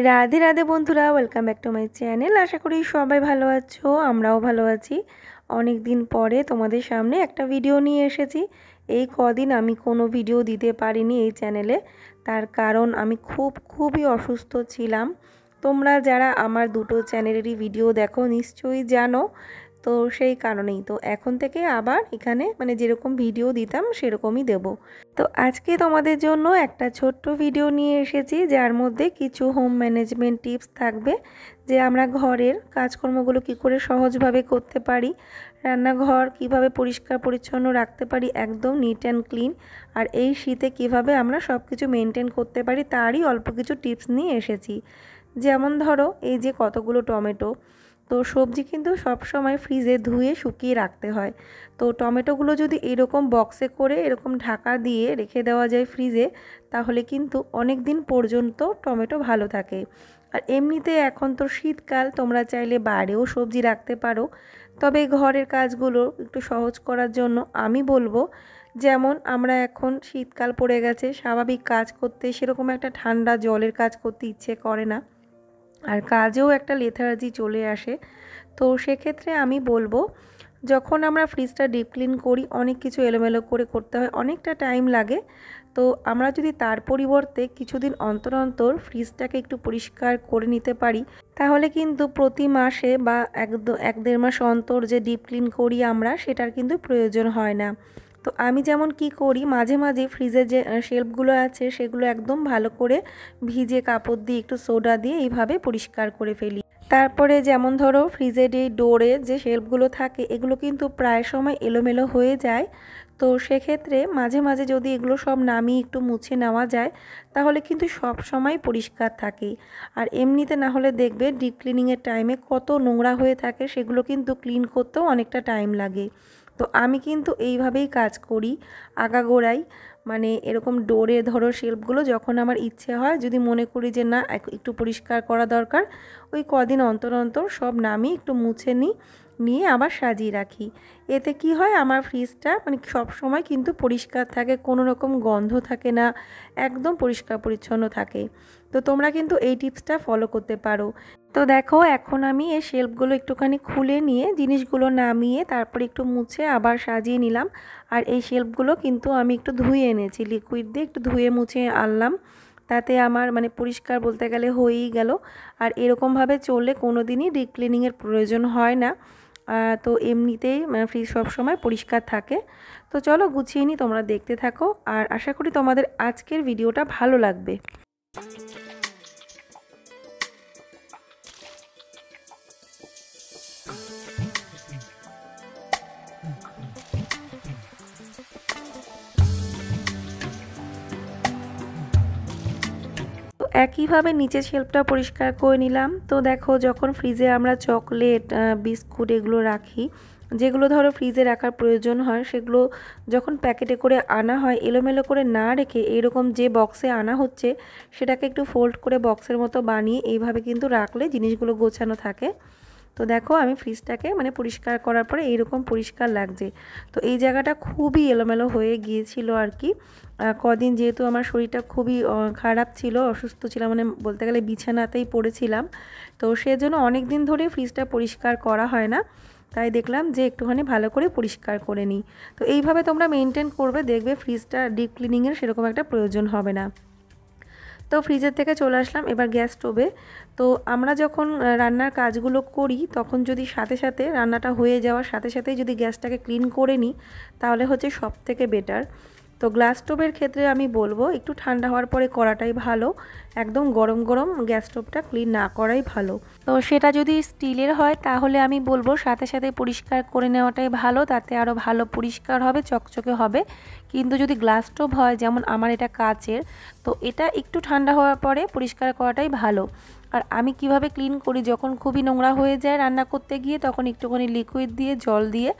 রাধে রাধে বন্ধুরা, welcome back to my channel. আশা করি সবাই ভালো আছো, আমরাও ভালো আছি। অনেক দিন পরে তোমাদের সামনে একটা ভিডিও নিয়ে এসেছি। এই কদিন আমি কোনো ভিডিও দিতে পারিনি এই চ্যানেলে, তার কারণ আমি খুবই অসুস্থ ছিলাম। তোমরা যারা আমার দুটো চ্যানেলেরই ভিডিও দেখো নিশ্চয়ই জানো। তো সেই কারণেই তো এখন থেকে আবার এখানে যেরকম ভিডিও দিতাম সেরকমই দেব। তো আজকে তোমাদের জন্য একটা ছোট্ট ভিডিও নিয়ে এসেছি, যার মধ্যে কিছু হোম ম্যানেজমেন্ট টিপস থাকবে, যে আমরা ঘরের কাজকর্মগুলো কি করে সহজভাবে করতে পারি, রান্নাঘর কিভাবে পরিষ্কার পরিচ্ছন্ন রাখতে পারি, একদম নিট অ্যান্ড ক্লিন। আর এই শীতে কিভাবে আমরা সব কিছু মেনটেন করতে পারি তারই অল্প কিছু টিপস নিয়ে এসেছি। যেমন ধরো, এই যে কতগুলো টমেটো, তো সবজি কিন্তু সব সময় ফ্রিজে ধুয়ে শুকিয়ে রাখতে হয়। তো টমেটোগুলো যদি এরকম বক্সে করে এরকম ঢাকা দিয়ে রেখে দেওয়া যায় ফ্রিজে, তাহলে কিন্তু অনেক দিন পর্যন্ত টমেটো ভালো থাকে। আর এমনিতে এখন তো শীতকাল, তোমরা চাইলে বাইরেও সবজি রাখতে পারো। তবে ঘরের কাজগুলো একটু সহজ করার জন্য আমি বলবো, যেমন আমরা এখন শীতকাল পড়ে গেছে, স্বাভাবিক কাজ করতে সেরকম একটা ঠান্ডা জলের কাজ করতে ইচ্ছে করে না, আর কাজেও একটা লেথার্জি চলে আসে। তো সেক্ষেত্রে আমি বলবো, যখন আমরা ফ্রিজটা ডিপ ক্লিন করি অনেক কিছু এলোমেলো করে করতে হয়, অনেকটা টাইম লাগে। তো আমরা যদি তার পরিবর্তে কিছুদিন অন্তর অন্তর ফ্রিজটাকে একটু পরিষ্কার করে নিতে পারি, তাহলে কিন্তু প্রতি মাসে বা এক দেড় মাস অন্তর যে ডিপ ক্লিন করি আমরা, সেটার কিন্তু প্রয়োজন হয় না। তো আমি যেমন কি করি, মাঝে মাঝে ফ্রিজের যে শেলফগুলো আছে সেগুলো একদম ভালো করে ভিজে কাপড় দিয়ে একটু সোডা দিয়ে এইভাবে পরিষ্কার করে ফেলি। তারপরে যেমন ধরো, ফ্রিজের এই ডোরে যে শেলফগুলো থাকে এগুলো কিন্তু প্রায় সময় এলোমেলো হয়ে যায়। তো সেক্ষেত্রে মাঝে মাঝে যদি এগুলো সব নামিয়ে একটু মুছে নেওয়া যায়, তাহলে কিন্তু সব সময় পরিষ্কার থাকে। আর এমনিতে না হলে দেখবে ডিপ ক্লিনিংয়ের টাইমে কত নোংরা হয়ে থাকে, সেগুলো কিন্তু ক্লিন করতেও অনেকটা টাইম লাগে। তো আমি কিন্তু এইভাবেই কাজ করি আগাগোড়াই, এরকম ডোরে ধরো শেলফগুলো যখন আমার ইচ্ছে হয়, যদি মনে করি যে না একটু পরিষ্কার করা দরকার, ওই কদিন অন্তর অন্তর সব নামিয়ে একটু মুছে নিয়ে আবার সাজিয়ে রাখি। এতে কি হয়, আমার ফ্রিজটা সব সময় কিন্তু পরিষ্কার থাকে, কোনো রকম গন্ধ থাকে না, একদম পরিষ্কার পরিচ্ছন্ন থাকে। তো তোমরা কিন্তু এই টিপসটা ফলো করতে পারো। তো দেখো, এখন আমি এই শেলফগুলো একটুখানি খুলে নিয়ে জিনিসগুলো নামিয়ে তারপরে একটু মুছে আবার সাজিয়ে নিলাম। আর এই শেলফগুলো কিন্তু আমি একটু ধুয়ে এনেছি, লিকুইড দিয়ে একটু ধুয়ে মুছে আনলাম, তাতে আমার পরিষ্কার বলতে গেলে হয়েই গেল। আর এরকমভাবে চললে কোনো দিনই ডিপ ক্লিনিংয়ের প্রয়োজন হয় না। তো এমনিতেই ফ্রিজ সবসময় পরিষ্কার থাকে। তো চলো গুছিয়ে নিই, তোমরা দেখতে থাকো, আর আশা করি তোমাদের আজকের ভিডিওটা ভালো লাগবে। একইভাবে নিচের শেলফটা পরিষ্কার করে নিলাম। তো দেখো, যখন ফ্রিজে আমরা চকলেট, বিস্কুট এগুলো রাখি, যেগুলো ধরো ফ্রিজে রাখার প্রয়োজন হয়, সেগুলো যখন প্যাকেটে করে আনা হয়, এলোমেলো করে না রেখে এরকম যে বক্সে আনা হচ্ছে সেটাকে একটু ফোল্ড করে বক্সের মতো বানিয়ে এইভাবে কিন্তু রাখলে জিনিসগুলো গোছানো থাকে। তো দেখো, আমি ফ্রিজটাকে পরিষ্কার করার পরে এইরকম পরিষ্কার লাগছে। তো এই জায়গাটা খুবই এলোমেলো হয়ে গিয়েছিল আর কি। কদিন যেহেতু আমার শরীরটা খুবই খারাপ ছিল, অসুস্থ ছিলাম, বলতে গেলে বিছানাতেই পড়েছিলাম। তো সেজন্য অনেক দিন ধরে ফ্রিজটা পরিষ্কার করা হয় না, তাই দেখলাম যে একটুখানি ভালো করে পরিষ্কার করে নিই। তো এইভাবে তোমরা মেনটেন করবে, দেখবে ফ্রিজটা ডিপ ক্লিনিংয়ের সেরকম একটা প্রয়োজন হবে না। তো ফ্রিজের থেকে চলে আসলাম এবার গ্যাস স্টোভে। তো আমরা যখন রান্নার কাজগুলো করি, তখন যদি সাথে সাথে রান্নাটা হয়ে যাওয়ার সাথে সাথেই যদি গ্যাসটাকে ক্লিন করে নিই, তাহলে হচ্ছে সব থেকে বেটার। তো গ্যাস স্টোভের ক্ষেত্রে আমি বলবো, একটু ঠান্ডা হওয়ার পরে করাটাই ভালো, একদম গরম গরম গ্যাস স্টোভটা ক্লিন না করাই ভালো। তো সেটা যদি স্টিলের হয়, তাহলে আমি বলবো সাথে সাথে পরিষ্কার করে নেওয়াটাই ভালো, তাতে আরও ভালো পরিষ্কার হবে, চকচকে হবে। কিন্তু যদি গ্লাস স্টোভ হয়, যেমন আমার এটা কাচের, তো এটা একটু ঠান্ডা হওয়ার পরে পরিষ্কার করাটাই ভালো। আর আমি কিভাবে ক্লিন করি, যখন খুবই নোংরা হয়ে যায় রান্না করতে গিয়ে, তখন একটুখানি লিকুইড দিয়ে জল দিয়ে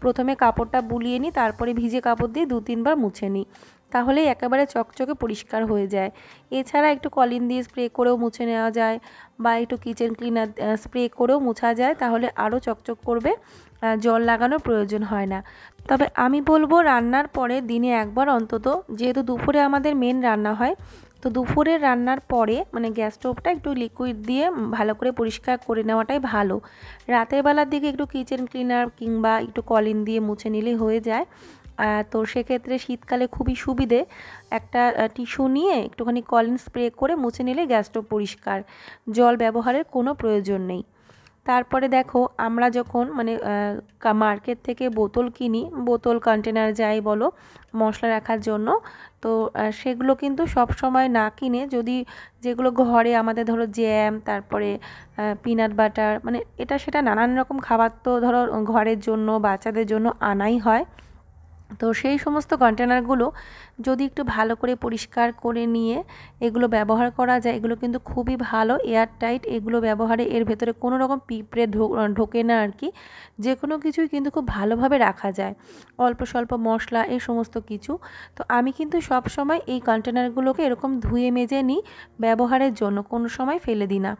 প্রথমে কাপড়টা বুলিয়ে নিই, তারপরে ভিজে কাপড় দিয়ে 2-3 বার মুছে নিই, তাহলেই একেবারে চকচকে পরিষ্কার হয়ে যায়। এছাড়া একটু কলিন দিয়ে স্প্রে করেও মুছে নেওয়া যায়, বা একটু কিচেন ক্লিনার স্প্রে করেও মোছা যায়, তাহলে আরও চকচক করবে, জল লাগানোর প্রয়োজন হয় না। তবে আমি বলবো, রান্নার পরে দিনে একবার অন্তত, যেহেতু দুপুরে আমাদের মেন রান্না হয়, তো দুপুরের রান্নার পরে মানে গ্যাস স্টোভটা একটু লিকুইড দিয়ে ভালো করে পরিষ্কার করে নেওয়াটাই ভালো। রাতের বেলার দিকে একটু কিচেন ক্লিনার কিংবা একটু কলিন দিয়ে মুছে নিলেই হয়ে যায়। তো সেক্ষেত্রে শীতকালে খুবই সুবিধে, একটা টিস্যু নিয়ে একটুখানি কলিন স্প্রে করে মুছে নিলে গ্যাস স্টোভ পরিষ্কার, জল ব্যবহারের কোনো প্রয়োজন নেই। তারপরে দেখো আমরা যখন মানে মার্কেট থেকে বোতল কিনি, বোতল কন্টেনার যাই বলো মশলা রাখার জন্য, তো সেগুলো কিন্তু সব সময় না কিনে যদি যেগুলো ঘরে আমাদের ধরো জ্যাম, তারপরে পিনাট বাটার, মানে এটা সেটা নানান রকম খাবার তো ধরো ঘরের জন্য বাচ্চাদের জন্য আনাই হয়। তো সেই সমস্ত কন্টেনারগুলো যদি একটু ভালো করে পরিষ্কার করে নিয়ে এগুলো ব্যবহার করা যায়, এগুলো কিন্তু খুবই ভালো, এয়ার টাইট। এগুলো ব্যবহারে এর ভেতরে কোনো রকম পিঁপড়ে ঢোকে না আর কি। যে কোনো কিছুই কিন্তু খুব ভালোভাবে রাখা যায়, অল্প স্বল্প মশলা এই সমস্ত কিছু। তো আমি কিন্তু সব সময় এই কন্টেনারগুলোকে এরকম ধুয়ে মেজে নিই ব্যবহারের জন্য, কোনো সময় ফেলে দিই না।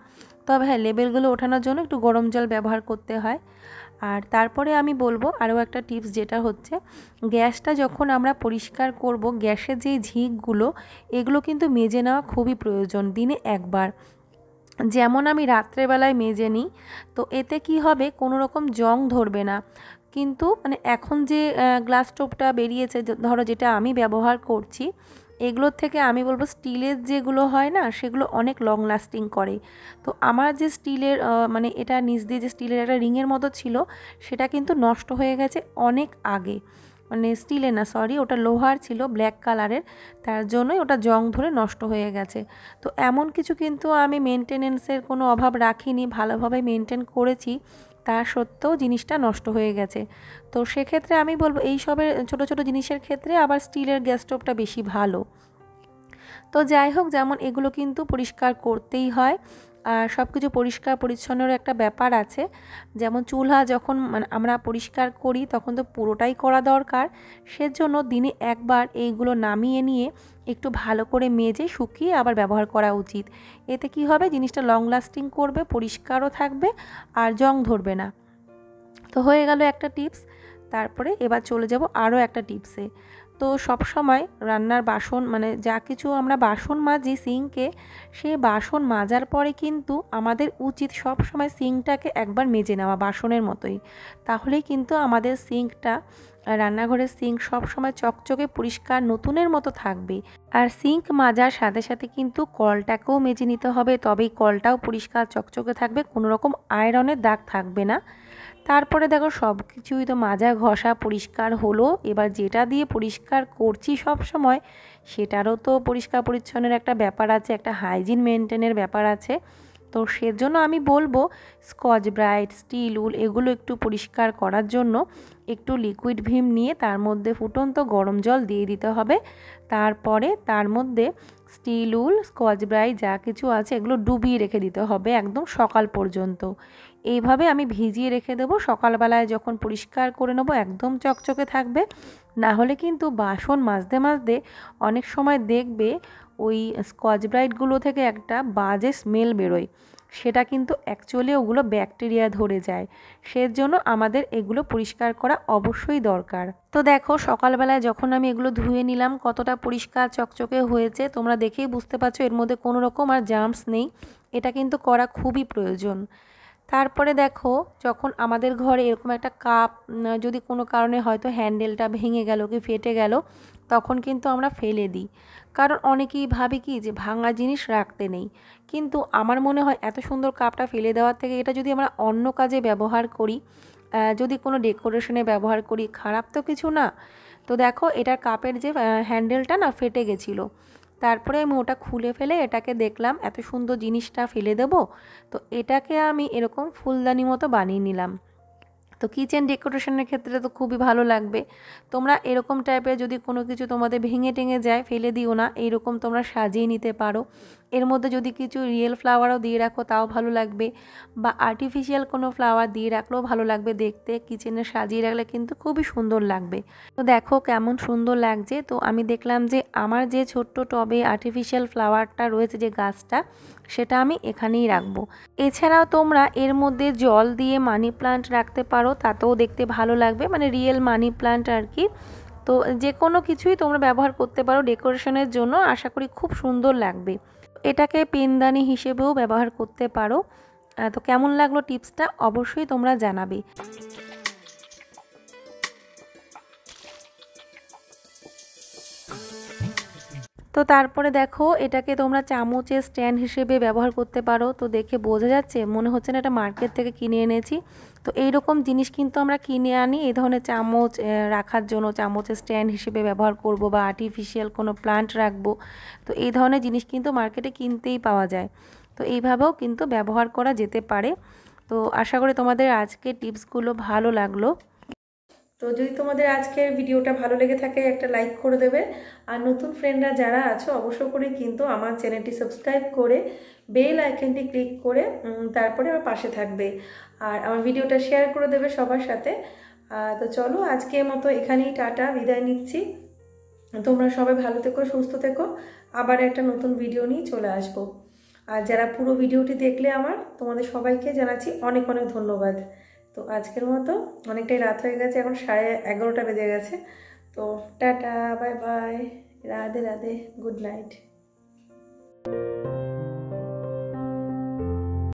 তবে হ্যাঁ, লেবেলগুলো ওঠানোর জন্য একটু গরম জল ব্যবহার করতে হয়। আর তারপরে আমি বলবো আরও একটা টিপস, যেটা হচ্ছে গ্যাসটা যখন আমরা পরিষ্কার করব, গ্যাসের যেই ঝিকগুলো এগুলো কিন্তু মেজে নেওয়া খুবই প্রয়োজন, দিনে একবার। যেমন আমি রাত্রেবেলায় মেজে নিই, তো এতে কি হবে, কোনো রকম জং ধরবে না। কিন্তু মানে এখন যে গ্লাস স্টোভটা বেরিয়েছে ধরো, যেটা আমি ব্যবহার করছি, এগুলোর থেকে আমি বলবো স্টিলের যেগুলো হয় না সেগুলো অনেক লং লাস্টিং করে। তো আমার যে স্টিলের মানে এটা নিচ দিয়ে যে স্টিলের একটা রিংয়ের মতো ছিল, সেটা কিন্তু নষ্ট হয়ে গেছে অনেক আগে। মানে স্টিলের না, সরি, ওটা লোহার ছিল, ব্ল্যাক কালারের, তার জন্যই ওটা জং ধরে নষ্ট হয়ে গেছে। তো এমন কিছু কিন্তু আমি মেনটেনেন্সের কোনো অভাব রাখিনি, ভালোভাবে মেনটেন করেছি, তা সত্ত্বেও জিনিসটা নষ্ট হয়ে গেছে। তো সেক্ষেত্রে আমি বলবো এই সবের ছোটো ছোটো জিনিসের ক্ষেত্রে আবার স্টিলের গ্যাস স্টোভটা বেশি ভালো। তো যাই হোক, যেমন এগুলো কিন্তু পরিষ্কার করতেই হয়, আর সব কিছু পরিষ্কার পরিচ্ছন্নের একটা ব্যাপার আছে। যেমন চুলা যখন মানে আমরা পরিষ্কার করি তখন তো পুরোটাই করা দরকার, সেজন্য দিনে একবার এইগুলো নামিয়ে নিয়ে একটু ভালো করে মেজে শুকিয়ে আবার ব্যবহার করা উচিত। এতে কি হবে, জিনিসটা লং লাস্টিং করবে, পরিষ্কারও থাকবে আর জং ধরবে না। তো হয়ে গেল একটা টিপস। তারপরে এবার চলে যাব আরও একটা টিপসে। তো সব সময় রান্নার বাসন মানে যা কিছু আমরা বাসন মাজি সিঙ্কে, সেই বাসন মাজার পরে কিন্তু আমাদের উচিত সব সময় সিঙ্কটাকে একবার মেজে নেওয়া বাসনের মতোই। তাহলেই কিন্তু আমাদের সিঙ্কটা, রান্নাঘরের সিঙ্ক সব সময় চকচকে পরিষ্কার নতুনের মতো থাকবে। আর সিঙ্ক মাজার সাথে সাথে কিন্তু কলটাকেও মেজে নিতে হবে, তবেই কলটাও পরিষ্কার চকচকে থাকবে, কোনো রকম আয়রনের দাগ থাকবে না। তারপরে দেখো সব কিছুই তো মাজা ঘষা পরিষ্কার হলো, এবার যেটা দিয়ে পরিষ্কার করছি সব সময় সেটারও তো পরিষ্কার পরিচ্ছন্নের একটা ব্যাপার আছে, একটা হাইজিন মেনটেনের ব্যাপার আছে। তো সেজন্য আমি বলবো স্কচ ব্রাইট, স্টিল উল এগুলো একটু পরিষ্কার করার জন্য একটু লিকুইড ভিম নিয়ে তার মধ্যে ফুটন্ত গরম জল দিয়ে দিতে হবে। তারপরে তার মধ্যে স্টিল উল, স্কচ ব্রাইট যা কিছু আছে এগুলো ডুবিয়ে রেখে দিতে হবে একদম সকাল পর্যন্ত। এইভাবে আমি ভিজিয়ে রেখে দেবো, সকালবেলায় যখন পরিষ্কার করে নেবো একদম চকচকে থাকবে। না হলে কিন্তু বাসন মাজতে মাজতে অনেক সময় দেখবে ওই স্কচ ব্রাইটগুলো থেকে একটা বাজে স্মেল বেরোয়, সেটা কিন্তু অ্যাকচুয়ালি ওগুলো ব্যাকটেরিয়া ধরে যায়। সেজন্য আমাদের এগুলো পরিষ্কার করা অবশ্যই দরকার। তো দেখো সকালবেলায় যখন আমি এগুলো ধুয়ে নিলাম কতটা পরিষ্কার চকচকে হয়েছে, তোমরা দেখেই বুঝতে পারছো এর মধ্যে কোনো রকম আর জার্মস নেই। এটা কিন্তু করা খুবই প্রয়োজন। তারপরে দেখো যখন আমাদের ঘরে এরকম একটা কাপ যদি কোনো কারণে হয়তো হ্যান্ডেলটা ভেঙে গেল কি ফেটে গেল, তখন কিন্তু আমরা ফেলে দিই। কারণ অনেকেই ভাবে কি যে ভাঙা জিনিস রাখতে নেই, কিন্তু আমার মনে হয় এত সুন্দর কাপটা ফেলে দেওয়ার থেকে এটা যদি আমরা অন্য কাজে ব্যবহার করি, যদি কোনো ডেকোরেশনে ব্যবহার করি, খারাপ তো কিছু না। তো দেখো এটার কাপের যে হ্যান্ডেলটা না ফেটে গেছিলো, তারপরে আমি ওটা খুলে ফেলে এটাকে দেখলাম এত সুন্দর জিনিসটা ফেলে দেব, তো এটাকে আমি এরকম ফুলদানি মতো বানিয়ে নিলাম। তো কিচেন ডেকোরেশনের ক্ষেত্রে তো খুবই ভালো লাগবে। তোমরা এরকম টাইপের যদি কোনো কিছু তোমাদের ভেঙে টেঙে যায় ফেলে দিও না, এইরকম তোমরা সাজিয়ে নিতে পারো। এর মধ্যে যদি কিছু রিয়েল ফ্লাওয়ারও দিয়ে রাখো তাও ভালো লাগবে, বা আর্টিফিশিয়াল কোনো ফ্লাওয়ার দিয়ে রাখলেও ভালো লাগবে দেখতে, কিচেনে সাজিয়ে রাখলে কিন্তু খুবই সুন্দর লাগবে। তো দেখো কেমন সুন্দর লাগছে। তো আমি দেখলাম যে আমার যে ছোট্ট টবে আর্টিফিশিয়াল ফ্লাওয়ারটা রয়েছে যে গাছটা, সেটা আমি এখানেই রাখবো। এছাড়াও তোমরা এর মধ্যে জল দিয়ে মানি প্লান্ট রাখতে পারো, তাতেও দেখতে ভালো লাগবে, মানে রিয়েল মানি প্লান্ট আর কি। তো যে কোনো কিছুই তোমরা ব্যবহার করতে পারো ডেকোরেশনের জন্য, আশা করি খুব সুন্দর লাগবে। এটাকে পেনদানি হিসেবেও ব্যবহার করতে পারো। তো কেমন লাগলো টিপসটা অবশ্যই তোমরা জানাবে। তো তারপরে দেখো এটাকে তোমরা চামচের স্ট্যান্ড হিসেবে ব্যবহার করতে পারো। তো দেখে বোঝা যাচ্ছে, মনে হচ্ছে না এটা মার্কেট থেকে কিনে এনেছি। তো এই রকম জিনিস কিন্তু আমরা কিনে আনি এই ধরনের চামচ রাখার জন্য, চামচের স্ট্যান্ড হিসেবে ব্যবহার করব বা আর্টিফিশিয়াল কোনো প্লান্ট রাখবো। তো এই ধরনের জিনিস কিন্তু মার্কেটে কিনতেই পাওয়া যায়। তো এইভাবেও কিন্তু ব্যবহার করা যেতে পারে। তো আশা করি তোমাদের আজকের টিপসগুলো ভালো লাগলো। তো যদি তোমাদের আজকের ভিডিওটা ভালো লেগে থাকে একটা লাইক করে দেবে, আর নতুন ফ্রেন্ডরা যারা আছো অবশ্য করে কিন্তু আমার চ্যানেলটি সাবস্ক্রাইব করে বেল আইকনটি ক্লিক করে তারপরে আমার পাশে থাকবে, আর আমার ভিডিওটা শেয়ার করে দেবে সবার সাথে। তো চলো আজকের মতো এখানেই টাটা, বিদায় নিচ্ছি। তোমরা সবাই ভালো থেকো, সুস্থ থেকো, আবার একটা নতুন ভিডিও নিয়ে চলে আসবো। আর যারা পুরো ভিডিওটি দেখলে আমার, তোমাদের সবাইকে জানাচ্ছি অনেক অনেক ধন্যবাদ। তো আজকের মতো অনেকটাই রাত হয়ে গেছে, এখন 11:30 বেজে গেছে। তো tata, bye bye, Radhe Radhe, good night.